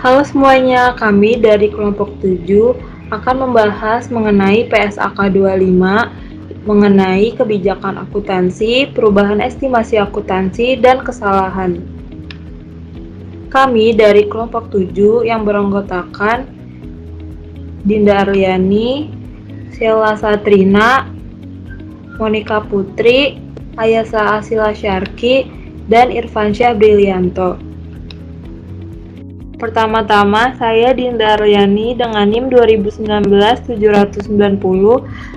Halo semuanya, kami dari kelompok 7 akan membahas mengenai PSAK 25, mengenai kebijakan akuntansi, perubahan estimasi akuntansi, dan kesalahan. Kami dari kelompok 7 yang beranggotakan Dinda Arliani, Sheila Satrina, Monika Putri, Ayasa Asila Syarki, dan Irfansyah Brilianto. Pertama-tama, saya Dinda Aryani dengan NIM 2019-790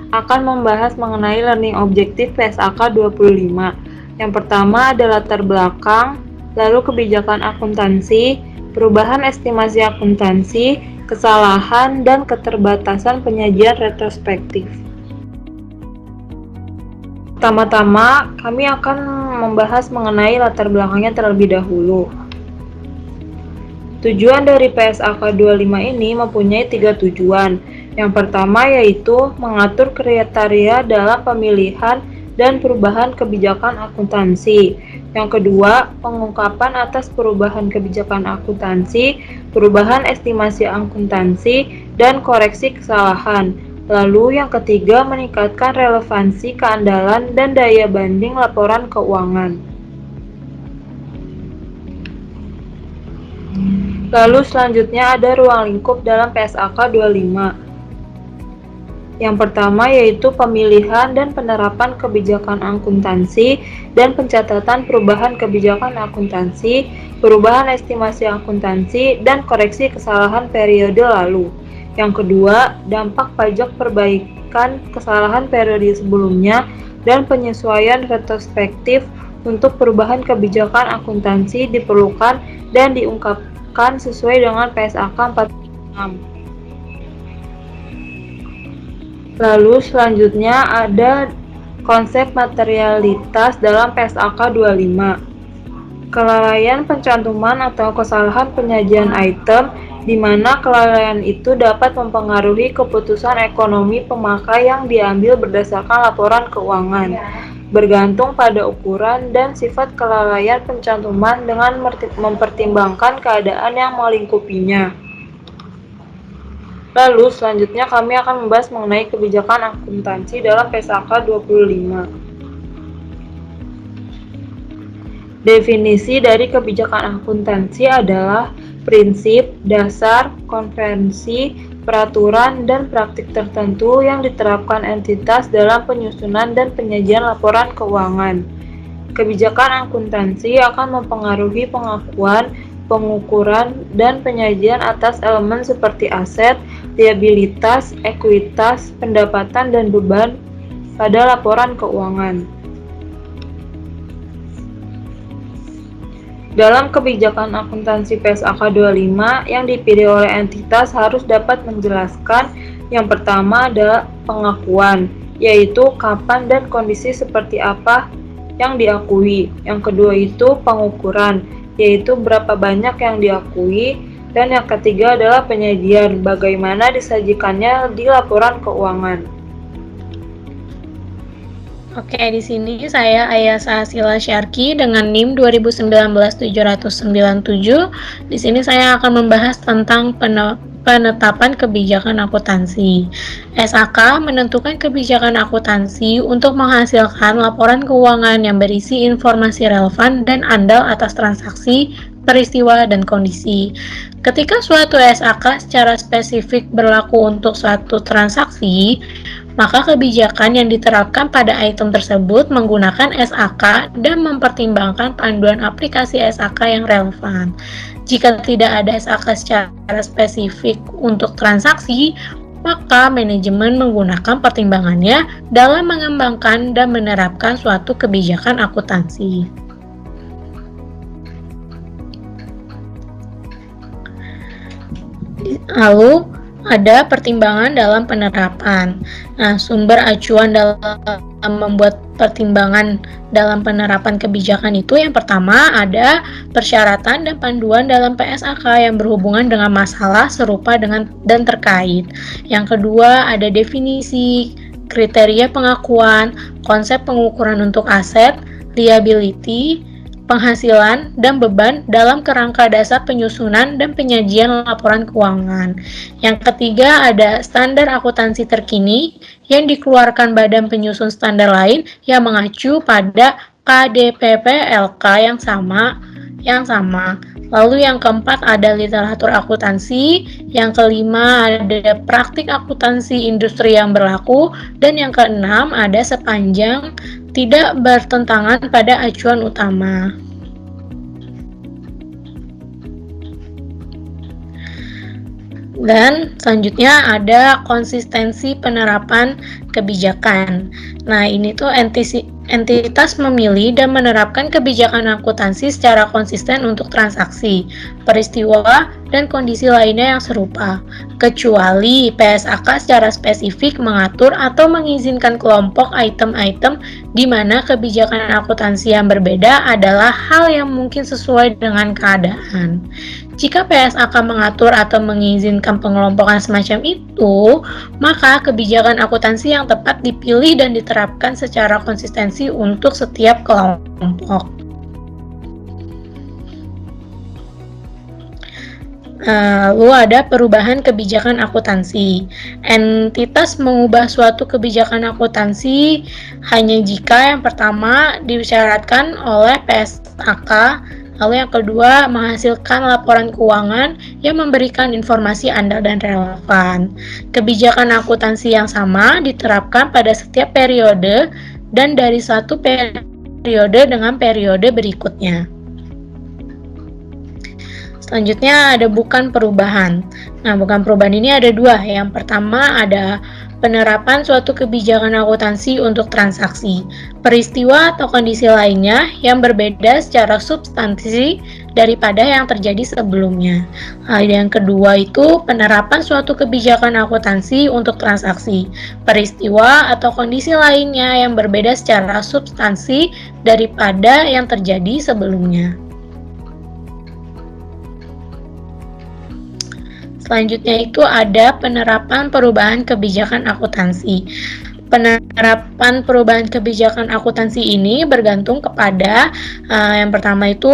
akan membahas mengenai learning objective PSAK 25. Yang pertama adalah latar belakang, lalu kebijakan akuntansi, perubahan estimasi akuntansi, kesalahan, dan keterbatasan penyajian retrospektif. Pertama-tama, kami akan membahas mengenai latar belakangnya terlebih dahulu. Tujuan dari PSAK 25 ini mempunyai 3 tujuan. Yang pertama yaitu mengatur kriteria dalam pemilihan dan perubahan kebijakan akuntansi. Yang kedua, pengungkapan atas perubahan kebijakan akuntansi, perubahan estimasi akuntansi, dan koreksi kesalahan. Lalu yang ketiga, meningkatkan relevansi, keandalan, dan daya banding laporan keuangan. Lalu selanjutnya ada ruang lingkup dalam PSAK 25. Yang pertama yaitu pemilihan dan penerapan kebijakan akuntansi dan pencatatan perubahan kebijakan akuntansi, perubahan estimasi akuntansi, dan koreksi kesalahan periode lalu. Yang kedua, dampak pajak perbaikan kesalahan periode sebelumnya dan penyesuaian retrospektif untuk perubahan kebijakan akuntansi diperlukan dan diungkapkan sesuai dengan PSAK 46. Lalu selanjutnya ada konsep materialitas dalam PSAK 25. Kelalaian pencantuman atau kesalahan penyajian item di mana kelalaian itu dapat mempengaruhi keputusan ekonomi pemakai yang diambil berdasarkan laporan keuangan, bergantung pada ukuran dan sifat kelalaian pencantuman dengan mempertimbangkan keadaan yang melingkupinya. Lalu selanjutnya kami akan membahas mengenai kebijakan akuntansi dalam PSAK 25. Definisi dari kebijakan akuntansi adalah prinsip, dasar, konvensi, peraturan, dan praktik tertentu yang diterapkan entitas dalam penyusunan dan penyajian laporan keuangan. Kebijakan akuntansi akan mempengaruhi pengakuan, pengukuran, dan penyajian atas elemen seperti aset, liabilitas, ekuitas, pendapatan, dan beban pada laporan keuangan. Dalam kebijakan akuntansi PSAK 25 yang dipilih oleh entitas harus dapat menjelaskan yang pertama adalah pengakuan, yaitu kapan dan kondisi seperti apa yang diakui. Yang kedua itu pengukuran, yaitu berapa banyak yang diakui. Dan yang ketiga adalah penyajian, bagaimana disajikannya di laporan keuangan. Oke, di sini saya Ayasa Asila Syarki dengan NIM 2019-797. Di sini saya akan membahas tentang penetapan kebijakan akuntansi. SAK menentukan kebijakan akuntansi untuk menghasilkan laporan keuangan yang berisi informasi relevan dan andal atas transaksi, peristiwa, dan kondisi. Ketika suatu SAK secara spesifik berlaku untuk suatu transaksi, maka kebijakan yang diterapkan pada item tersebut menggunakan SAK dan mempertimbangkan panduan aplikasi SAK yang relevan. Jika tidak ada SAK secara spesifik untuk transaksi, maka manajemen menggunakan pertimbangannya dalam mengembangkan dan menerapkan suatu kebijakan akuntansi. Lalu, ada pertimbangan dalam penerapan. Nah, sumber acuan dalam membuat pertimbangan dalam penerapan kebijakan itu yang pertama ada persyaratan dan panduan dalam PSAK yang berhubungan dengan masalah serupa dengan dan terkait. Yang kedua ada definisi, kriteria pengakuan, konsep pengukuran untuk aset, liability, penghasilan, dan beban dalam kerangka dasar penyusunan dan penyajian laporan keuangan. Yang ketiga ada standar akuntansi terkini yang dikeluarkan badan penyusun standar lain yang mengacu pada KDPP-LK yang sama. Lalu yang keempat ada literatur akuntansi, yang kelima ada praktik akuntansi industri yang berlaku, dan yang keenam ada sepanjang tidak bertentangan pada acuan utama. Dan selanjutnya ada konsistensi penerapan kebijakan. Nah, ini tuh entitas memilih dan menerapkan kebijakan akuntansi secara konsisten untuk transaksi, peristiwa, dan kondisi lainnya yang serupa, kecuali PSAK secara spesifik mengatur atau mengizinkan kelompok item-item di mana kebijakan akuntansi yang berbeda adalah hal yang mungkin sesuai dengan keadaan. Jika PSAK mengatur atau mengizinkan pengelompokan semacam itu, maka kebijakan akuntansi yang tepat dipilih dan diterapkan secara konsistensi untuk setiap kelompok. Lalu ada perubahan kebijakan akuntansi. Entitas mengubah suatu kebijakan akuntansi hanya jika yang pertama disyaratkan oleh PSAK, lalu yang kedua menghasilkan laporan keuangan yang memberikan informasi andal dan relevan. Kebijakan akuntansi yang sama diterapkan pada setiap periode dan dari satu periode dengan periode berikutnya. Selanjutnya ada bukan perubahan. Nah, bukan perubahan ini ada dua. Yang pertama ada penerapan suatu kebijakan akuntansi untuk transaksi, peristiwa atau kondisi lainnya yang berbeda secara substansi daripada yang terjadi sebelumnya. Yang kedua itu penerapan suatu kebijakan akuntansi untuk transaksi, peristiwa atau kondisi lainnya yang berbeda secara substansi daripada yang terjadi sebelumnya. Selanjutnya itu ada penerapan perubahan kebijakan akuntansi. Penerapan perubahan kebijakan akuntansi ini bergantung kepada yang pertama itu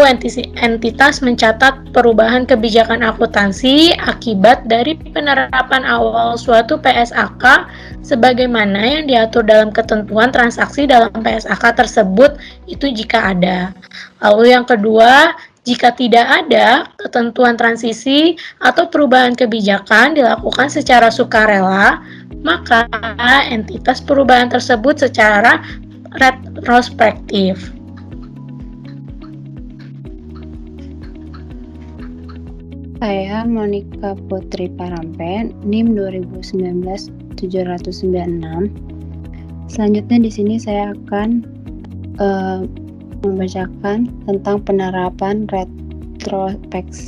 entitas mencatat perubahan kebijakan akuntansi akibat dari penerapan awal suatu PSAK sebagaimana yang diatur dalam ketentuan transaksi dalam PSAK tersebut itu jika ada. Lalu yang kedua, jika tidak ada ketentuan transisi atau perubahan kebijakan dilakukan secara sukarela, maka entitas perubahan tersebut secara retrospektif. Saya Monica Putri Parampe, NIM 2019-796. Selanjutnya di sini saya akan membacakan tentang penerapan retrospektif,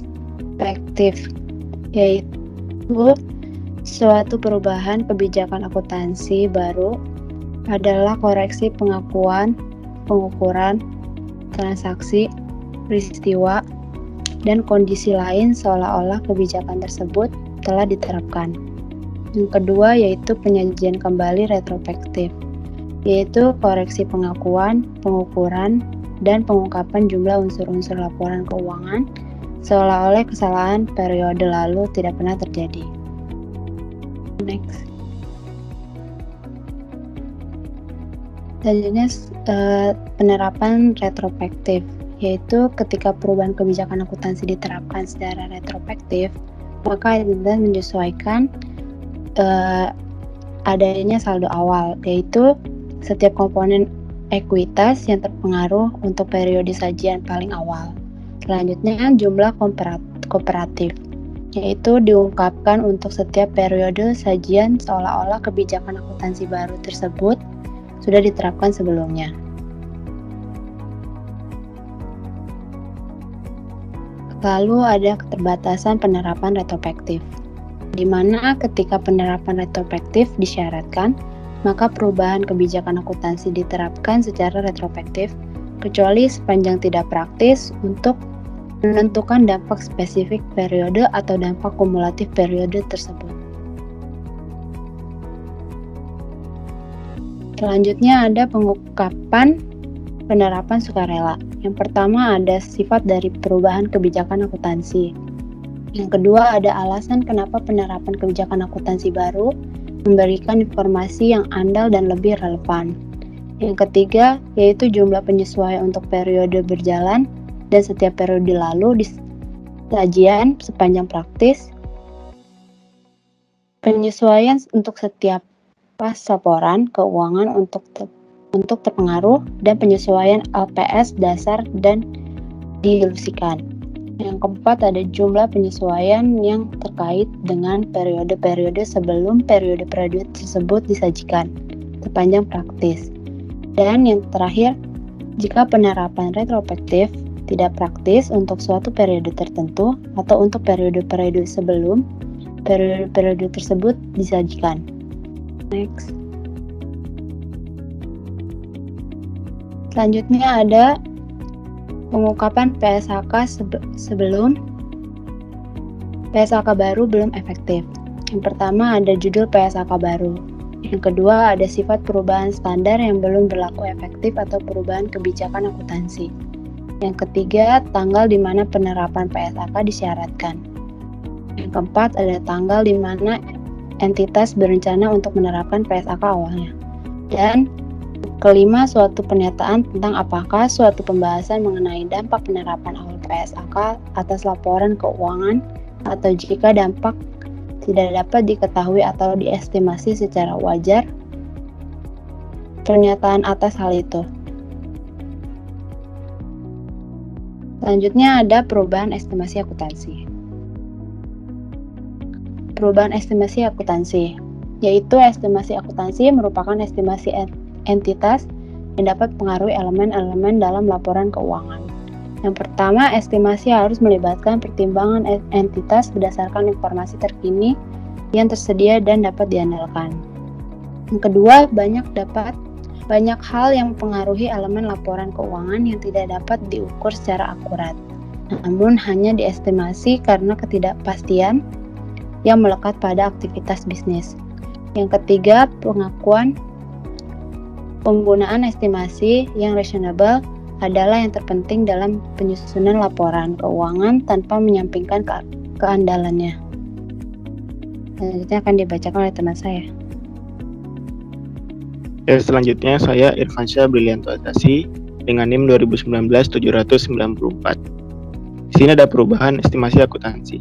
yaitu suatu perubahan kebijakan akuntansi baru adalah koreksi pengakuan, pengukuran, transaksi, peristiwa, dan kondisi lain seolah-olah kebijakan tersebut telah diterapkan. Yang kedua yaitu penyajian kembali retrospektif, yaitu koreksi pengakuan, pengukuran, dan pengungkapan jumlah unsur-unsur laporan keuangan seolah-olah kesalahan periode lalu tidak pernah terjadi. Next. Selanjutnya penerapan retrospektif, yaitu ketika perubahan kebijakan akuntansi diterapkan secara retrospektif, maka entitas menyesuaikan adanya saldo awal, yaitu setiap komponen ekuitas yang terpengaruh untuk periode sajian paling awal. Selanjutnya jumlah kooperatif, yaitu diungkapkan untuk setiap periode sajian seolah-olah kebijakan akuntansi baru tersebut sudah diterapkan sebelumnya. Lalu ada keterbatasan penerapan retrospektif, di mana ketika penerapan retrospektif disyaratkan, maka perubahan kebijakan akuntansi diterapkan secara retrospektif, kecuali sepanjang tidak praktis untuk menentukan dampak spesifik periode atau dampak kumulatif periode tersebut. Selanjutnya ada pengungkapan penerapan sukarela, Yang pertama ada sifat dari perubahan kebijakan akuntansi. Yang kedua ada alasan kenapa penerapan kebijakan akuntansi baru memberikan informasi yang andal dan lebih relevan. Yang ketiga yaitu jumlah penyesuaian untuk periode berjalan dan setiap periode lalu di sajian sepanjang praktis. Penyesuaian untuk setiap pas laporan keuangan untuk terpengaruh dan penyesuaian LPS dasar dan diilustrasikan. Yang keempat ada jumlah penyesuaian yang terkait dengan periode-periode sebelum periode-periode tersebut disajikan sepanjang praktis. Dan yang terakhir, jika penerapan retrospektif tidak praktis untuk suatu periode tertentu atau untuk periode-periode sebelum periode-periode tersebut disajikan. Next. Selanjutnya ada pengungkapan PSAK sebelum PSAK baru belum efektif. Yang pertama ada judul PSAK baru. Yang kedua ada sifat perubahan standar yang belum berlaku efektif atau perubahan kebijakan akuntansi. Yang ketiga tanggal di mana penerapan PSAK disyaratkan. Yang keempat ada tanggal di mana entitas berencana untuk menerapkan PSAK awalnya. Dan kelima, suatu pernyataan tentang apakah suatu pembahasan mengenai dampak penerapan awal PSAK atas laporan keuangan atau jika dampak tidak dapat diketahui atau diestimasi secara wajar. Pernyataan atas hal itu. Selanjutnya ada perubahan estimasi akuntansi. Perubahan estimasi akuntansi, yaitu estimasi akuntansi merupakan estimasi entitas yang dapat pengaruhi elemen-elemen dalam laporan keuangan. Yang pertama, estimasi harus melibatkan pertimbangan entitas berdasarkan informasi terkini yang tersedia dan dapat diandalkan. Yang kedua, banyak hal yang mempengaruhi elemen laporan keuangan yang tidak dapat diukur secara akurat, namun hanya diestimasi karena ketidakpastian yang melekat pada aktivitas bisnis. Yang ketiga, penggunaan estimasi yang reasonable adalah yang terpenting dalam penyusunan laporan keuangan tanpa menyampingkan keandalannya. Selanjutnya akan dibacakan oleh teman saya. Selanjutnya saya Irfansyah Brilianto Atasi dengan NIM 2019-794. Di sini ada perubahan estimasi akuntansi.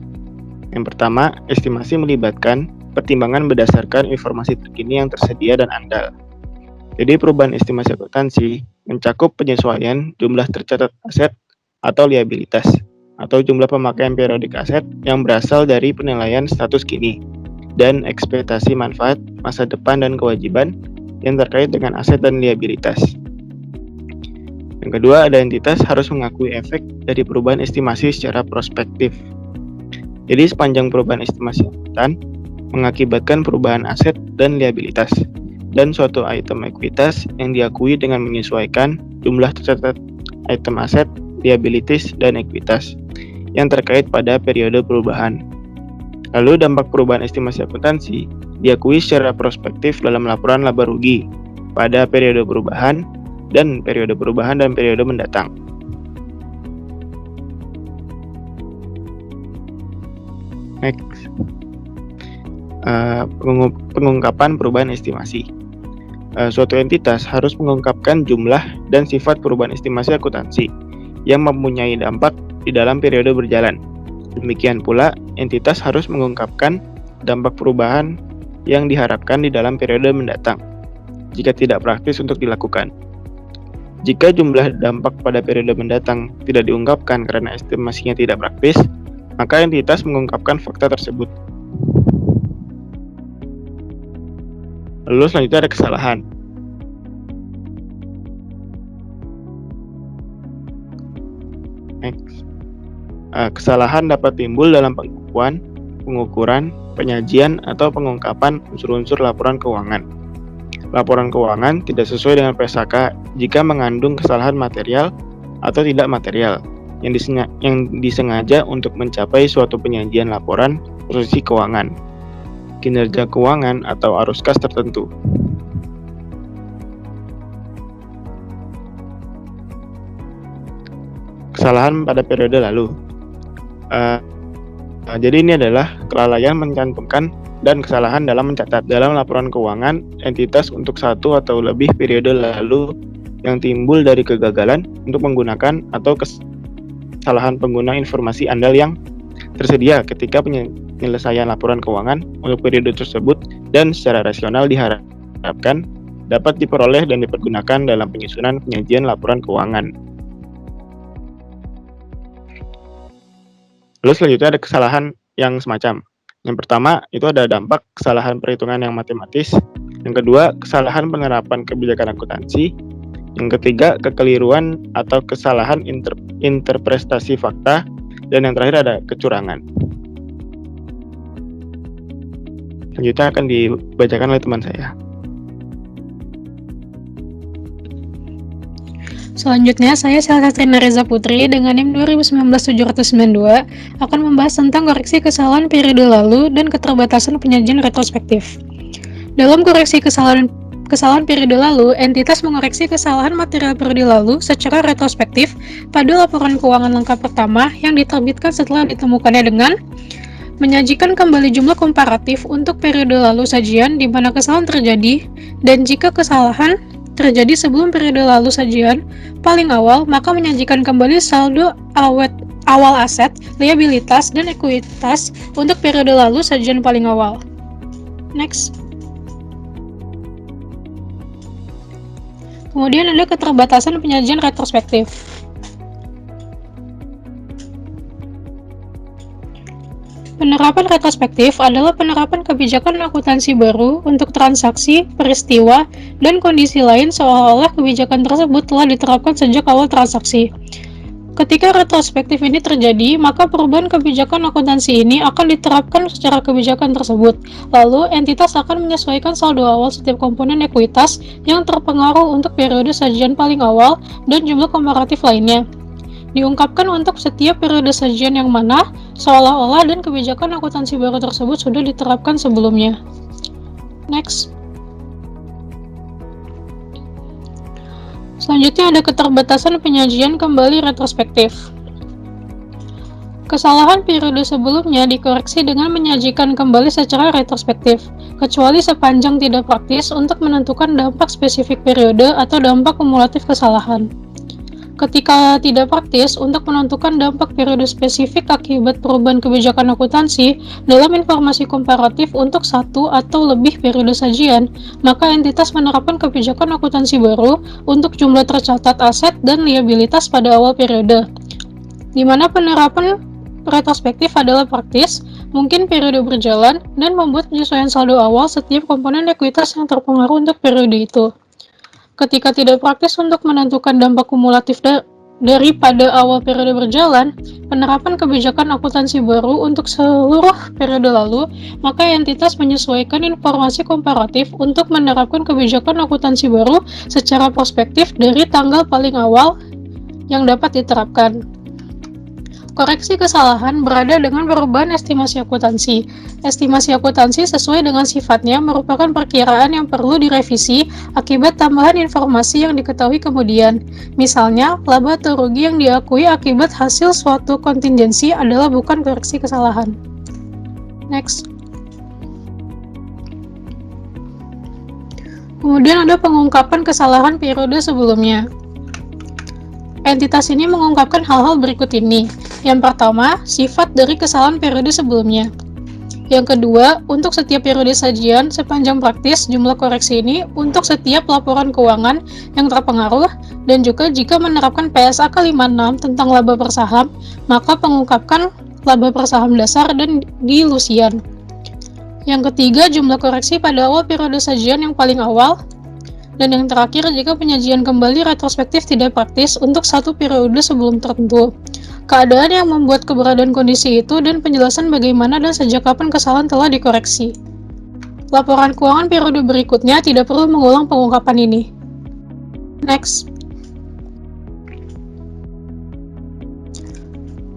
Yang pertama, estimasi melibatkan pertimbangan berdasarkan informasi terkini yang tersedia dan andal. Jadi perubahan estimasi akuntansi mencakup penyesuaian jumlah tercatat aset atau liabilitas atau jumlah pemakaian periodik aset yang berasal dari penilaian status kini dan ekspektasi manfaat masa depan dan kewajiban yang terkait dengan aset dan liabilitas. Yang kedua, ada entitas harus mengakui efek dari perubahan estimasi secara prospektif. Jadi sepanjang perubahan estimasi akuntan mengakibatkan perubahan aset dan liabilitas dan suatu item ekuitas yang diakui dengan menyesuaikan jumlah tercatat item aset, liabilities, dan ekuitas yang terkait pada periode perubahan. Lalu dampak perubahan estimasi akuntansi diakui secara prospektif dalam laporan laba rugi pada periode perubahan dan periode mendatang. Next. Pengungkapan perubahan estimasi. Suatu entitas harus mengungkapkan jumlah dan sifat perubahan estimasi akuntansi yang mempunyai dampak di dalam periode berjalan. Demikian pula, entitas harus mengungkapkan dampak perubahan yang diharapkan di dalam periode mendatang, jika tidak praktis untuk dilakukan. Jika jumlah dampak pada periode mendatang tidak diungkapkan karena estimasinya tidak praktis, maka entitas mengungkapkan fakta tersebut. Lalu selanjutnya ada kesalahan. Next. Kesalahan dapat timbul dalam pengukuran, penyajian, atau pengungkapan unsur-unsur laporan keuangan. Laporan keuangan tidak sesuai dengan PSAK jika mengandung kesalahan material atau tidak material yang disengaja untuk mencapai suatu penyajian laporan posisi keuangan, kinerja keuangan, atau arus kas tertentu. kesalahan pada periode lalu. Jadi ini adalah kelalaian mencantumkan dan kesalahan dalam mencatat dalam laporan keuangan entitas untuk satu atau lebih periode lalu yang timbul dari kegagalan untuk menggunakan atau kesalahan pengguna informasi andal yang tersedia ketika penyelesaian laporan keuangan untuk periode tersebut dan secara rasional diharapkan dapat diperoleh dan dipergunakan dalam penyusunan penyajian laporan keuangan. Lalu selanjutnya ada kesalahan yang semacam. Yang pertama, itu ada dampak kesalahan perhitungan yang matematis. Yang kedua, kesalahan penerapan kebijakan akuntansi. Yang ketiga, kekeliruan atau kesalahan interpretasi fakta. Dan yang terakhir ada kecurangan. Selanjutnya akan dibacakan oleh teman saya. Selanjutnya, saya Selsatrina Reza Putri dengan NIM 2019-792 akan membahas tentang koreksi kesalahan periode lalu dan keterbatasan penyajian retrospektif. Dalam koreksi kesalahan periode lalu, entitas mengoreksi kesalahan material periode lalu secara retrospektif pada laporan keuangan lengkap pertama yang diterbitkan setelah ditemukannya dengan menyajikan kembali jumlah komparatif untuk periode lalu sajian di mana kesalahan terjadi, dan jika kesalahan terjadi sebelum periode lalu sajian paling awal, maka menyajikan kembali saldo awal aset, liabilitas, dan ekuitas untuk periode lalu sajian paling awal. Next. Kemudian ada keterbatasan penyajian retrospektif. Penerapan retrospektif adalah penerapan kebijakan akuntansi baru untuk transaksi, peristiwa, dan kondisi lain seolah-olah kebijakan tersebut telah diterapkan sejak awal transaksi. Ketika retrospektif ini terjadi, maka perubahan kebijakan akuntansi ini akan diterapkan secara kebijakan tersebut. Lalu, entitas akan menyesuaikan saldo awal setiap komponen ekuitas yang terpengaruh untuk periode sajian paling awal dan jumlah komparatif lainnya. Diungkapkan untuk setiap periode sajian yang mana, seolah-olah dan kebijakan akuntansi baru tersebut sudah diterapkan sebelumnya. Next. Selanjutnya ada keterbatasan penyajian kembali retrospektif. Kesalahan periode sebelumnya dikoreksi dengan menyajikan kembali secara retrospektif, kecuali sepanjang tidak praktis untuk menentukan dampak spesifik periode atau dampak kumulatif kesalahan. Ketika tidak praktis untuk menentukan dampak periode spesifik akibat perubahan kebijakan akuntansi dalam informasi komparatif untuk satu atau lebih periode sajian, maka entitas menerapkan kebijakan akuntansi baru untuk jumlah tercatat aset dan liabilitas pada awal periode. Di mana penerapan retrospektif adalah praktis, mungkin periode berjalan, dan membuat penyesuaian saldo awal setiap komponen ekuitas yang terpengaruh untuk periode itu. Ketika tidak praktis untuk menentukan dampak kumulatif daripada awal periode berjalan, penerapan kebijakan akuntansi baru untuk seluruh periode lalu, maka entitas menyesuaikan informasi komparatif untuk menerapkan kebijakan akuntansi baru secara prospektif dari tanggal paling awal yang dapat diterapkan. Koreksi kesalahan berada dengan perubahan estimasi akuntansi. Estimasi akuntansi sesuai dengan sifatnya merupakan perkiraan yang perlu direvisi akibat tambahan informasi yang diketahui kemudian. Misalnya, laba atau rugi yang diakui akibat hasil suatu kontingensi adalah bukan koreksi kesalahan. Next. Kemudian ada pengungkapan kesalahan periode sebelumnya. Entitas ini mengungkapkan hal-hal berikut ini. Yang pertama, sifat dari kesalahan periode sebelumnya. Yang kedua, untuk setiap periode sajian, sepanjang praktis jumlah koreksi ini untuk setiap laporan keuangan yang terpengaruh, dan juga jika menerapkan PSAK 56 tentang laba per saham, maka pengungkapkan laba per saham dasar dan dilusian. Yang ketiga, jumlah koreksi pada awal periode sajian yang paling awal. Dan yang terakhir, jika penyajian kembali retrospektif tidak praktis untuk satu periode sebelum tertentu. Keadaan yang membuat keberadaan kondisi itu dan penjelasan bagaimana dan sejak kapan kesalahan telah dikoreksi. Laporan keuangan periode berikutnya tidak perlu mengulang pengungkapan ini. Next.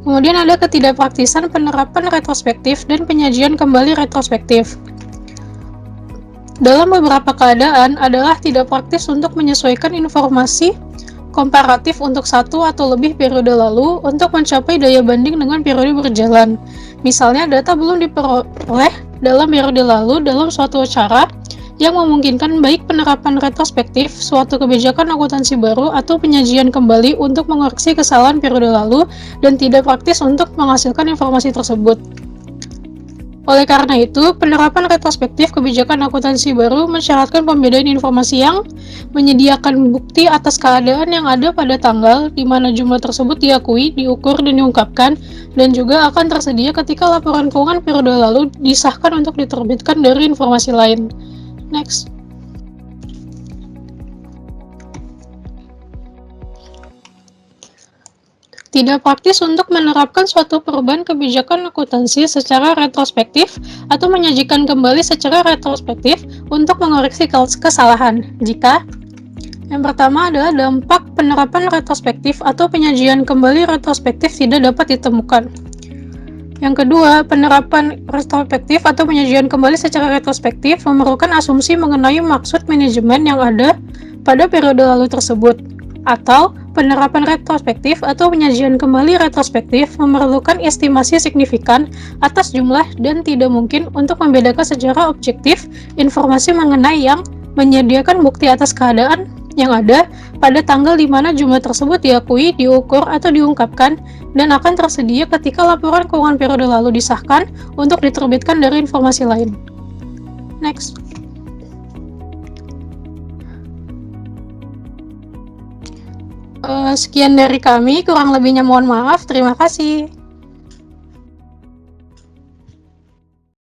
Kemudian ada ketidakpraktisan penerapan retrospektif dan penyajian kembali retrospektif. Dalam beberapa keadaan adalah tidak praktis untuk menyesuaikan informasi komparatif untuk satu atau lebih periode lalu untuk mencapai daya banding dengan periode berjalan. Misalnya, data belum diperoleh dalam periode lalu dalam suatu cara yang memungkinkan baik penerapan retrospektif suatu kebijakan akuntansi baru atau penyajian kembali untuk mengoreksi kesalahan periode lalu dan tidak praktis untuk menghasilkan informasi tersebut. Oleh karena itu, penerapan retrospektif kebijakan akuntansi baru mensyaratkan pembedaan informasi yang menyediakan bukti atas keadaan yang ada pada tanggal di mana jumlah tersebut diakui, diukur, dan diungkapkan, dan juga akan tersedia ketika laporan keuangan periode lalu disahkan untuk diterbitkan dari informasi lain. Next. Tidak praktis untuk menerapkan suatu perubahan kebijakan akuntansi secara retrospektif atau menyajikan kembali secara retrospektif untuk mengoreksi kesalahan. Jika yang pertama adalah dampak penerapan retrospektif atau penyajian kembali retrospektif tidak dapat ditemukan. Yang kedua, penerapan retrospektif atau penyajian kembali secara retrospektif memerlukan asumsi mengenai maksud manajemen yang ada pada periode lalu tersebut. Atau, penerapan retrospektif atau penyajian kembali retrospektif memerlukan estimasi signifikan atas jumlah dan tidak mungkin untuk membedakan secara objektif informasi mengenai yang menyediakan bukti atas keadaan yang ada pada tanggal di mana jumlah tersebut diakui, diukur, atau diungkapkan dan akan tersedia ketika laporan keuangan periode lalu disahkan untuk diterbitkan dari informasi lain. Next. Sekian dari kami, kurang lebihnya mohon maaf. Terima kasih.